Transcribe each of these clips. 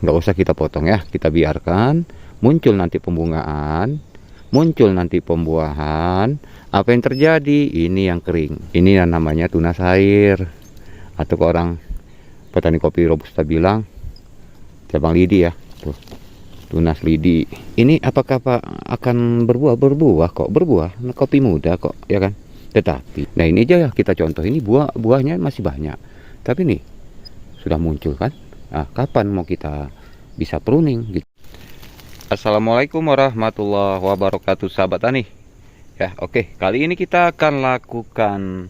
nggak usah kita potong ya, kita biarkan. Muncul nanti pembungaan, muncul nanti pembuahan. Apa yang terjadi? Ini yang kering, ini yang namanya tunas air, atau ke orang petani kopi robusta bilang cabang lidi ya. Tuh, tunas lidi. Ini apakah Pak akan berbuah? Berbuah kok, berbuah. Nah, kopi muda kok, ya kan? Tetapi, nah ini aja ya kita contoh, ini buahnya masih banyak. Tapi nih, sudah muncul kan? Nah, kapan mau kita bisa pruning gitu? Assalamualaikum warahmatullahi wabarakatuh sahabat tani. Ya, oke. Kali ini kita akan lakukan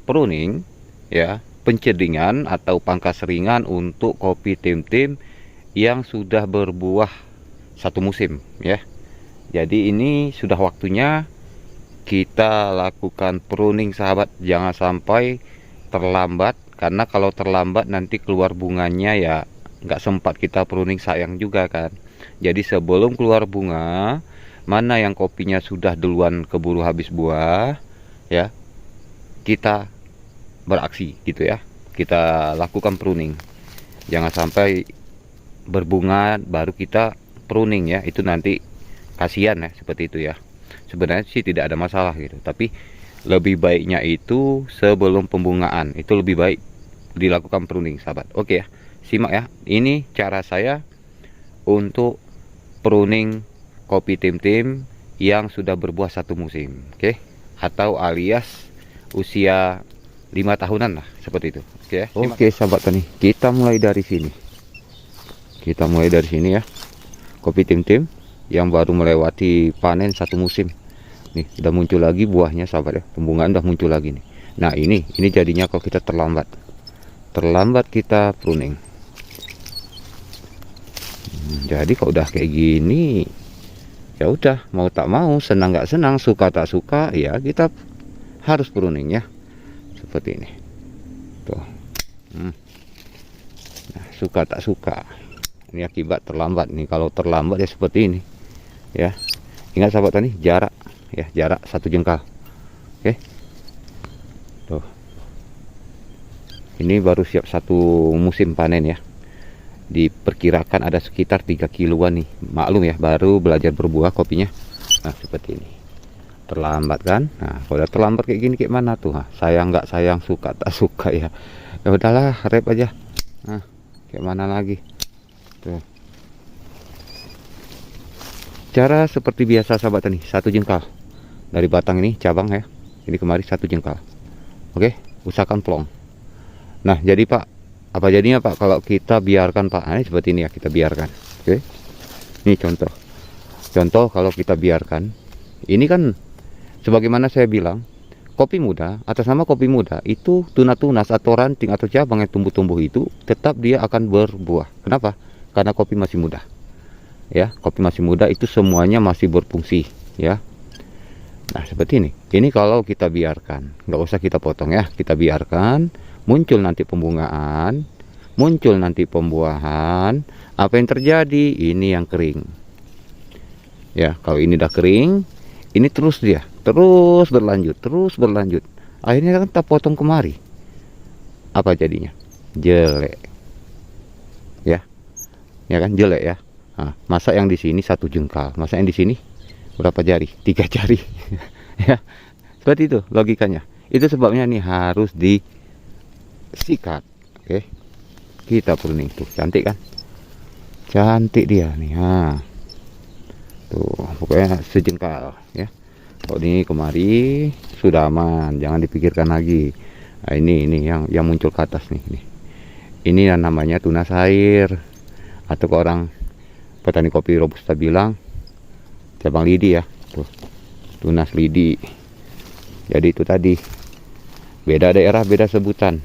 pruning ya, pencedingan atau pangkas ringan untuk kopi tim-tim yang sudah berbuah satu musim ya. Jadi ini sudah waktunya kita lakukan pruning sahabat, jangan sampai terlambat, karena kalau terlambat nanti keluar bunganya ya nggak sempat kita pruning, sayang juga kan. Jadi sebelum keluar bunga, mana yang kopinya sudah duluan keburu habis buah ya, kita beraksi gitu ya, kita lakukan pruning. Jangan sampai berbunga baru kita pruning ya, itu nanti kasihan ya, seperti itu ya. Sebenarnya sih tidak ada masalah gitu, tapi lebih baiknya itu sebelum pembungaan itu lebih baik dilakukan pruning sahabat. Oke ya, simak ya, ini cara saya untuk pruning kopi tim-tim yang sudah berbuah satu musim, oke, atau alias usia 5 tahunan lah, seperti itu. Oke ya. Oke sahabat tani, kita mulai dari sini. Kita mulai dari sini ya. Kopi tim-tim yang baru melewati panen satu musim. Nih, udah muncul lagi buahnya sahabat ya. Pembungaan udah muncul lagi nih. Nah, ini jadinya kalau kita terlambat. Terlambat kita pruning. Jadi kalau udah kayak gini, ya udah, mau tak mau, senang nggak senang, suka tak suka, ya kita harus pruning ya. Seperti ini. Tuh. Nah, suka tak suka. Ini akibat terlambat nih. Kalau terlambat ya seperti ini. Ya. Ingat sahabat tani, jarak ya, jarak 1 jengkal. Oke. Tuh. Ini baru siap satu musim panen ya. Diperkirakan ada sekitar 3 kiloan nih. Maklum ya, baru belajar berbuah kopinya. Nah, seperti ini. Terlambat kan? Nah, kalau udah terlambat kayak gini kayak mana tuh? Nah, sayang nggak sayang, suka tak suka ya. Ya udahlah, rep aja. Nah, kayak mana lagi? Tuh. Cara seperti biasa sahabat tani, 1 jengkal dari batang ini, cabang ya, ini kemari 1 jengkal. Oke, usahakan plong. Nah, jadi Pak, apa jadinya Pak kalau kita biarkan Pak? Nah, ini seperti ini ya, kita biarkan. Oke, ini contoh kalau kita biarkan, ini kan sebagaimana saya bilang, kopi muda, atas nama kopi muda itu tunas atau ranting atau cabang yang tumbuh-tumbuh itu tetap dia akan berbuah. Kenapa? Karena kopi masih muda ya, kopi masih muda itu semuanya masih berfungsi ya. Nah, seperti ini kalau kita biarkan, nggak usah kita potong ya, kita biarkan. Muncul nanti pembungaan, muncul nanti pembuahan. Apa yang terjadi? Ini yang kering ya. Kalau ini udah kering, ini terus berlanjut, akhirnya kan kita potong kemari, apa jadinya? Jelek ya kan, jelek ya. Nah, masa yang di sini 1 jengkal, masa yang di sini berapa jari? 3 jari ya, seperti itu logikanya. Itu sebabnya nih harus disikat. Oke, kita pruning. Tuh, cantik kan, cantik dia nih. Nah, tuh pokoknya sejengkal ya. Kalau ini kemari sudah aman, jangan dipikirkan lagi. Nah, ini yang muncul ke atas nih. Ini yang namanya tunas air, atau ke orang petani kopi robusta bilang cabang lidi ya. Tuh, tunas lidi. Jadi itu tadi, beda daerah beda sebutan.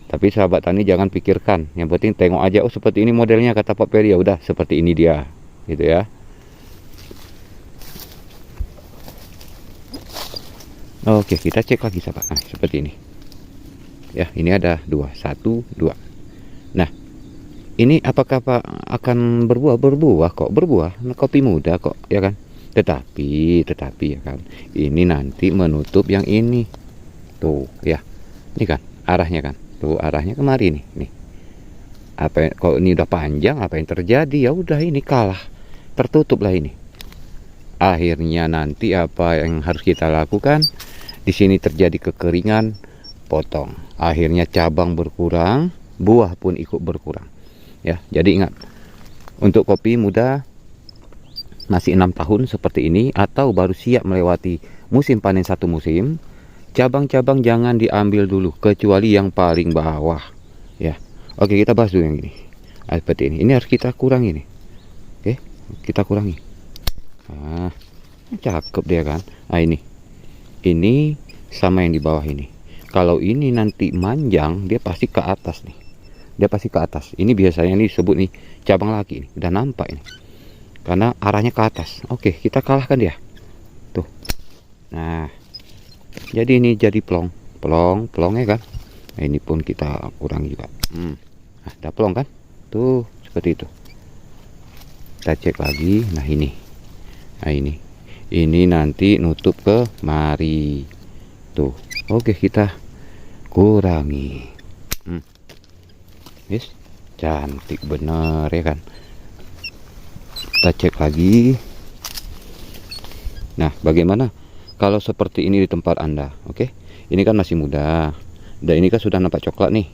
Tapi sahabat tani jangan pikirkan, yang penting tengok aja, oh seperti ini modelnya kata Pak Peri, ya udah seperti ini dia gitu ya. Oke, kita cek lagi sahabat. Nah, seperti ini ya, ini ada 2, 1, 2. Nah, ini apakah Pak akan berbuah? Berbuah kok, berbuah. Nah, kopi muda kok, ya kan? Tetapi ya kan, ini nanti menutup yang ini. Tuh ya, ini kan arahnya kan, tuh arahnya kemari nih. Kalau ini udah panjang, apa yang terjadi? Ya udah, ini kalah, tertutup lah ini. Akhirnya nanti apa yang harus kita lakukan? Di sini terjadi kekeringan, potong. Akhirnya cabang berkurang, buah pun ikut berkurang. Ya, jadi ingat, untuk kopi muda masih 6 tahun seperti ini atau baru siap melewati musim panen satu musim, cabang-cabang jangan diambil dulu kecuali yang paling bawah. Ya, oke, kita bahas dulu yang ini. Seperti ini. Ini harus kita kurangi nih. Oke, kita kurangi. Nah, cakep dia kan. Nah, ini sama yang di bawah ini. Kalau ini nanti manjang, dia pasti ke atas nih. Dia pasti ke atas. Ini biasanya nih disebut nih cabang lagi nih. Udah nampak ini. Karena arahnya ke atas. Oke, kita kalahkan dia. Tuh. Nah, jadi ini jadi plong ya kan. Nah, ini pun kita kurangi juga. Nah, ada plong kan. Tuh, seperti itu. Kita cek lagi. Nah, ini nanti nutup ke mari. Tuh. Oke, kita kurangi. Yes, cantik bener ya kan. Kita cek lagi. Nah, bagaimana kalau seperti ini di tempat Anda? Oke, ini kan masih muda, dan ini kan sudah nampak coklat nih.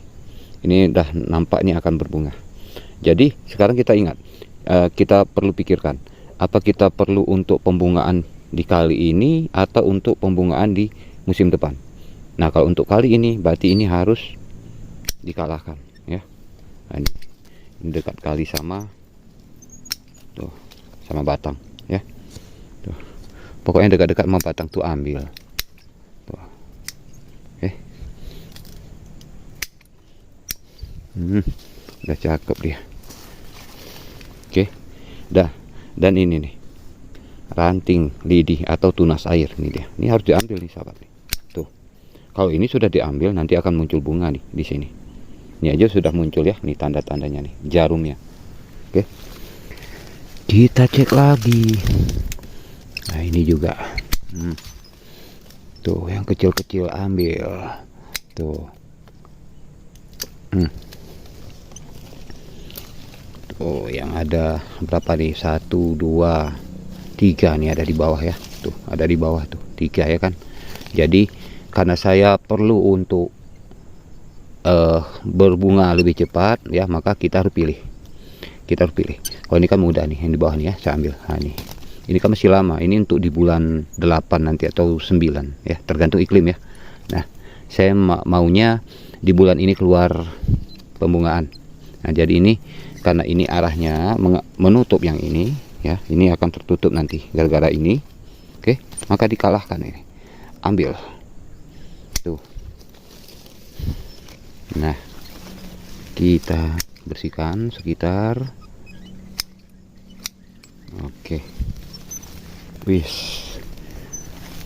Ini udah nampak nih akan berbunga. Jadi sekarang kita ingat, kita perlu pikirkan, apa kita perlu untuk pembungaan di kali ini atau untuk pembungaan di musim depan. Nah, kalau untuk kali ini berarti ini harus dikalahkan ya. Nah, ini dekat kali sama tuh, sama batang ya. Tuh. Pokoknya dekat-dekat sama batang tuh ambil. Tuh. Udah cakep dia. Oke. Dah. Dan ini nih. Ranting lidi atau tunas air nih dia. Ini harus diambil nih sahabat nih. Tuh. Kalau ini sudah diambil nanti akan muncul bunga nih di sini. Ini aja sudah muncul ya, nih tanda-tandanya nih, jarumnya. Oke. Kita cek lagi. Nah, ini juga. Tuh, yang kecil-kecil ambil. Tuh. Tuh, yang ada berapa nih? 1, 2, 3 nih ada di bawah ya. Tuh, ada di bawah tuh, 3 ya kan. Jadi, karena saya perlu untuk berbunga lebih cepat ya, maka kita harus pilih. Kalau ini kan mudah nih, yang di bawah nih ya, saya ambil. Nah, ini kan masih lama, ini untuk di bulan 8 nanti atau 9 ya, tergantung iklim ya. Nah, saya maunya di bulan ini keluar pembungaan. Nah, jadi ini karena ini arahnya menutup yang ini ya, ini akan tertutup nanti gara-gara ini. Oke, maka dikalahkan ini. Ambil. Tuh. Nah, kita bersihkan sekitar. Oke. Wis.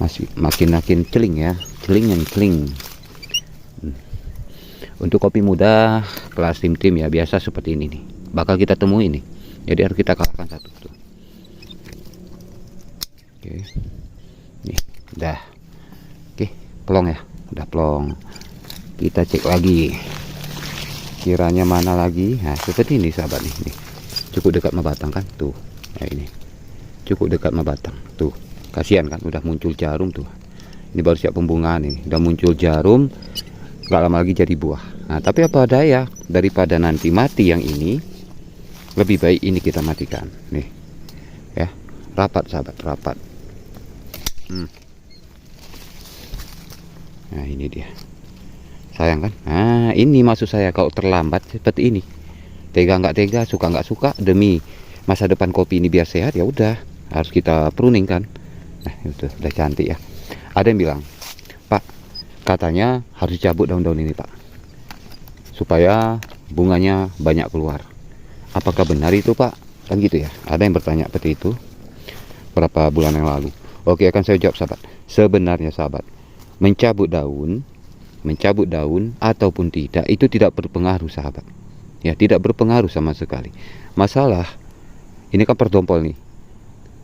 Masih makin celing ya. Celing. Untuk kopi muda kelas tim ya biasa seperti ini nih. Bakal kita temui nih. Jadi harus kita kalahkan satu tuh. Oke. Nih, udah. Oke, plong ya. Udah plong. Kita cek lagi. Kiranya mana lagi? Nah, seperti ini sahabat nih. Cukup dekat sama batang kan? Tuh. Nah, ini. Cukup dekat sama batang. Tuh. Kasihan kan udah muncul jarum tuh. Ini baru siap pembungaan ini. Udah muncul jarum, gak lama lagi jadi buah. Nah, tapi apa daya, daripada nanti mati yang ini, lebih baik ini kita matikan. Nih. Ya. Rapat sahabat, rapat. Nah, ini dia. Sayang kan? Nah, ini maksud saya, kalau terlambat seperti ini. Tega nggak tega, suka nggak suka, demi masa depan kopi ini biar sehat, ya udah harus kita pruning kan. Nah, itu udah cantik ya. Ada yang bilang, Pak, katanya harus dicabut daun-daun ini, Pak, supaya bunganya banyak keluar. Apakah benar itu, Pak? Kan gitu ya. Ada yang bertanya seperti itu berapa bulan yang lalu. Oke, akan saya jawab sahabat. Sebenarnya sahabat, mencabut daun ataupun tidak, itu tidak berpengaruh sahabat ya, tidak berpengaruh sama sekali. Masalah ini kan perdompol nih,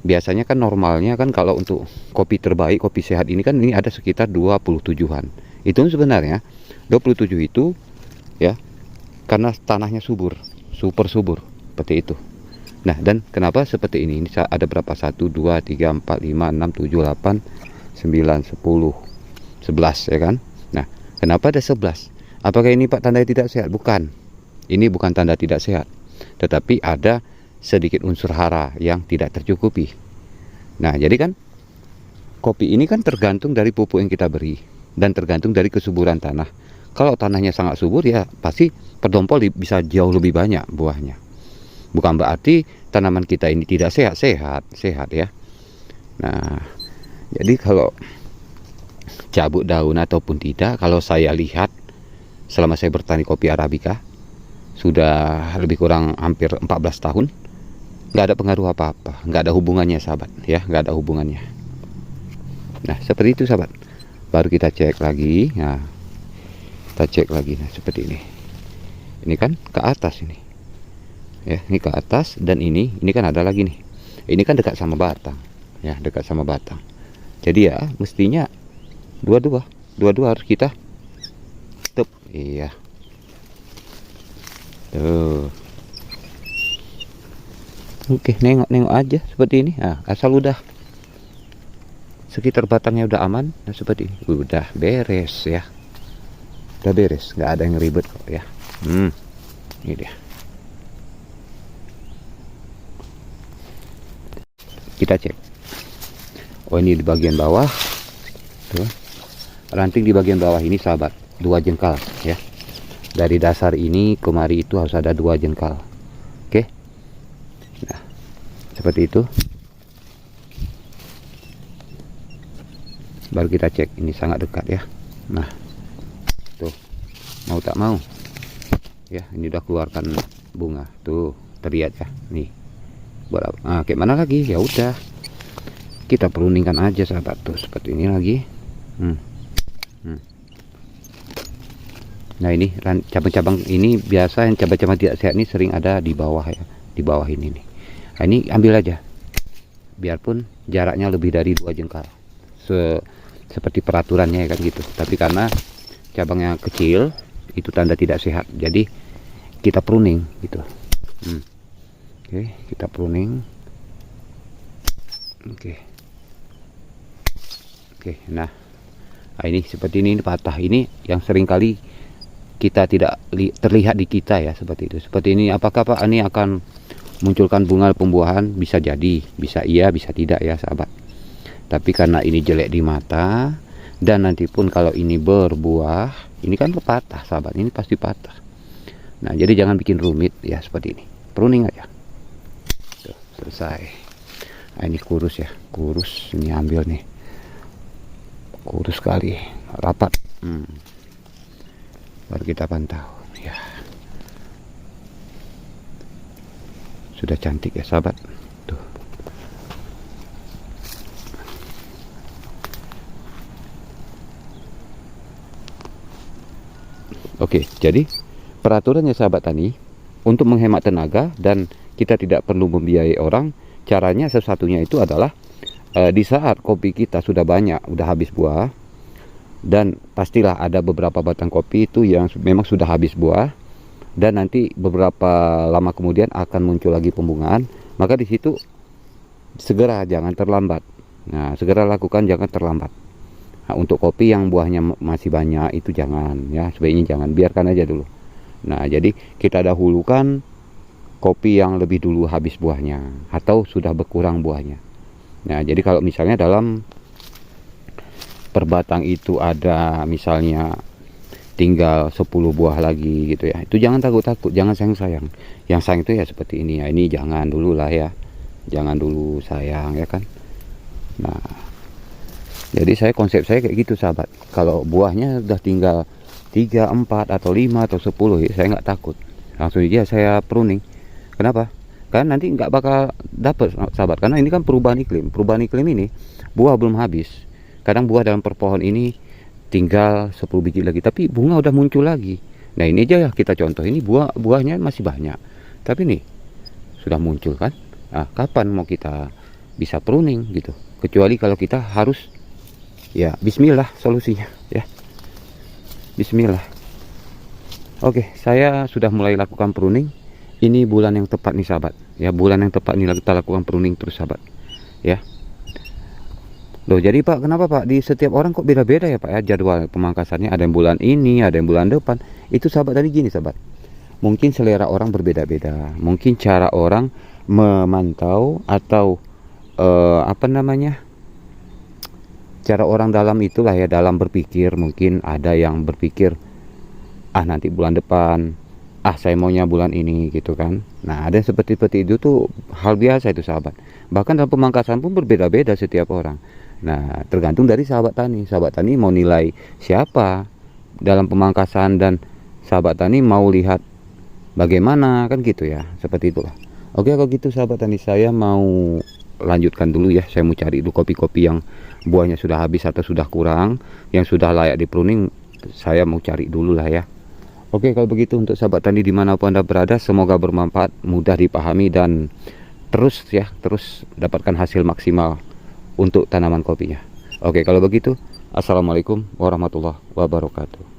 biasanya kan normalnya kan kalau untuk kopi terbaik, kopi sehat ini kan ini ada sekitar 27-an. Itu sebenarnya 27 itu ya karena tanahnya subur, super subur seperti itu. Nah, dan kenapa seperti ini? Ini ada berapa? 1, 2, 3, 4, 5, 6, 7, 8, 9, 10, 11 ya kan. Nah, kenapa ada 11? Apakah ini Pak tanda tidak sehat? Bukan. Ini bukan tanda tidak sehat, tetapi ada sedikit unsur hara yang tidak tercukupi. Nah, jadi kan kopi ini kan tergantung dari pupuk yang kita beri dan tergantung dari kesuburan tanah. Kalau tanahnya sangat subur, ya pasti pedompol bisa jauh lebih banyak buahnya. Bukan berarti tanaman kita ini tidak sehat ya. Nah, jadi kalau cabut daun ataupun tidak, kalau saya lihat selama saya bertani kopi Arabica sudah lebih kurang hampir 14 tahun, nggak ada pengaruh apa-apa, nggak ada hubungannya sahabat ya, nggak ada hubungannya. Nah, seperti itu sahabat. Baru kita cek lagi. Nah, kita cek lagi. Nah, seperti ini. Ini kan ke atas ini. Ya, ini ke atas, dan ini kan ada lagi nih. Ini kan dekat sama batang. Ya, dekat sama batang. Jadi ya, mestinya dua-dua harus kita tutup. Iya. Tuh. Oke, nengok aja seperti ini. Nah, asal udah sekitar batangnya udah aman, nah seperti ini, udah beres ya, udah beres, nggak ada yang ribet kok ya. Ini dia, kita cek. Oh, ini di bagian bawah tuh, ranting di bagian bawah ini sahabat 2 jengkal ya, dari dasar ini kemari itu harus ada 2 jengkal. Oke, nah seperti itu. Baru kita cek, ini sangat dekat ya. Nah, tuh, mau tak mau ya, ini udah keluarkan bunga tuh, terlihat ya nih. Buat apa? Nah, kayak mana lagi? Ya udah, kita peruningkan aja sahabat tuh, seperti ini lagi. Nah, ini cabang-cabang ini biasa, yang cabang-cabang tidak sehat ini sering ada di bawah ya, di bawah ini nih. Nah, ini ambil aja, biarpun jaraknya lebih dari 2 jengkal seperti peraturannya ya kan gitu. Tapi karena cabangnya kecil, itu tanda tidak sehat, jadi kita pruning gitu. Oke, kita pruning. Oke, nah ini seperti ini patah. Ini yang sering kali kita tidak terlihat di kita ya, seperti itu. Seperti ini, apakah Pak ini akan munculkan bunga pembuahan? Bisa jadi, bisa iya, bisa tidak ya sahabat. Tapi karena ini jelek di mata, dan nanti pun kalau ini berbuah, ini kan patah sahabat, ini pasti patah. Nah, jadi jangan bikin rumit ya, seperti ini, pruning aja. Tuh, selesai. Nah, ini kurus ya, kurus. Ini ambil nih, kurus sekali, rapat. Baru kita pantau ya, sudah cantik ya sahabat. Tuh. Oke, jadi peraturannya sahabat tani, untuk menghemat tenaga dan kita tidak perlu membiayai orang, caranya satu-satunya itu adalah di saat kopi kita sudah banyak, udah habis buah, dan pastilah ada beberapa batang kopi itu yang memang sudah habis buah, dan nanti beberapa lama kemudian akan muncul lagi pembungaan, maka di situ segera, jangan terlambat. Nah, segera lakukan, jangan terlambat. Nah, untuk kopi yang buahnya masih banyak itu jangan ya, sebaiknya jangan, biarkan aja dulu. Nah, jadi kita dahulukan kopi yang lebih dulu habis buahnya atau sudah berkurang buahnya. Nah, jadi kalau misalnya dalam per batang itu ada misalnya tinggal 10 buah lagi gitu ya, itu jangan takut-takut, jangan sayang-sayang. Yang sayang itu ya seperti ini ya, ini jangan dulu lah ya, jangan dulu sayang ya kan. Nah, jadi konsep saya kayak gitu sahabat. Kalau buahnya udah tinggal 3, 4 atau 5 atau 10 ya, saya nggak takut, langsung aja saya pruning. Kenapa? Karena nanti nggak bakal dapet sahabat, karena ini kan perubahan iklim. Perubahan iklim ini buah belum habis. Kadang buah dalam per pohon ini tinggal 10 biji lagi, tapi bunga udah muncul lagi. Nah, ini aja ya kita contoh, ini buahnya masih banyak, tapi nih sudah muncul kan. Nah, kapan mau kita bisa pruning gitu? Kecuali kalau kita harus ya bismillah solusinya ya, bismillah. Oke, saya sudah mulai lakukan pruning. Ini bulan yang tepat nih sahabat. Ya, bulan yang tepat nih kita lakukan pruning terus sahabat. Ya. Loh, jadi Pak, kenapa Pak? Di setiap orang kok beda-beda ya Pak ya jadwal pemangkasannya. Ada yang bulan ini, ada yang bulan depan. Itu sahabat tadi gini sahabat. Mungkin selera orang berbeda-beda. Mungkin cara orang memantau atau apa namanya? Cara orang dalam itulah ya, dalam berpikir. Mungkin ada yang berpikir, ah nanti bulan depan, ah saya maunya bulan ini gitu kan. Nah, ada yang seperti itu tuh hal biasa itu sahabat. Bahkan dalam pemangkasan pun berbeda-beda setiap orang. Nah, tergantung dari sahabat tani. Sahabat tani mau nilai siapa dalam pemangkasan, dan sahabat tani mau lihat bagaimana, kan gitu ya. Seperti itulah. Oke, kalau gitu sahabat tani, saya mau lanjutkan dulu ya. Saya mau cari dulu kopi-kopi yang buahnya sudah habis atau sudah kurang, yang sudah layak di pruning. Saya mau cari dulu lah ya. Oke, kalau begitu untuk sahabat tani dimanapun Anda berada, semoga bermanfaat, mudah dipahami, dan terus dapatkan hasil maksimal untuk tanaman kopinya. Oke, kalau begitu, assalamualaikum warahmatullahi wabarakatuh.